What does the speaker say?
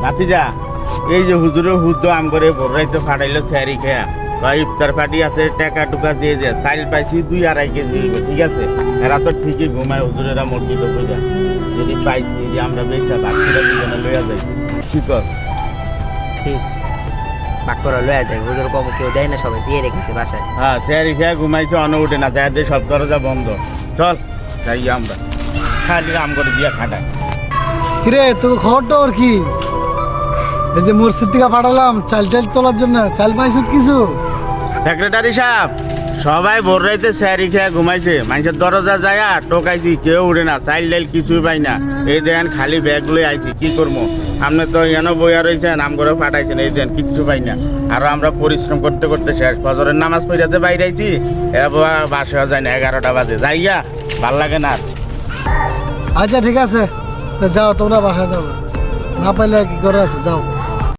ভাতিজা এই যে হুজুরে হুদ্দ আম করে ভোরাইতে ফাটাইলো স্যারি খেয়া বা ইফতার পার্টি আছে টাকা টুকা দিয়ে যায় চাইল পাইছি 2-2.5 কেজি হইবে, ঠিক আছে? এরা তো ঠিকই ঘুমায় হুজুরেরা মসজিদে বুঝা যদি পাইছি যে আমরা বেচা বাচ্চারা দুজনে লইয়া যাই কি কর? ঠিক বাক্যরা লয়া যায় হুজুর কম কেউ দেয় না, সবাই চেয়ে রেখেছে বাসায়। হ্যাঁ স্যারি খেয়া ঘুমাইছে অন উঠে না দেয় সব দরজা বন্ধ। চল যাই আমরা খালি আম করে দিয়া খাটাই। কিরে তোর খবরটা ওর কি? এই যে মসজিদ থেকে পাঠালাম চাল টাল তোলার জন্য, চাল পাইছত কিছু? সেক্রেটারি সাহেব সবাই ভোর রাইতে স্যারি খেয়া ঘুমাইছে, মানুষের দরজা যায় টোকাইছি কেউ উঠে না, চাইল ডাইল কিছুই পাই না। এই দেন খালি ব্যাগ লই আইছি, কি করবো? আপনি তো এনে বইয়া রয়েছেন আম করে পাঠাইছেন, এই দেন কিচ্ছু পাই না। আরো আমরা পরিশ্রম করতে করতে শেষ, ফজরের নামাজ পড়াতে বাইরে আইছি, বাসা যায় না 11টা বাজে যাইয়া ভাল লাগে না আর। আচ্ছা ঠিক আছে, যাও তোমরা বাসা যাও, না পাইলে আর কি করে আছে, যাও।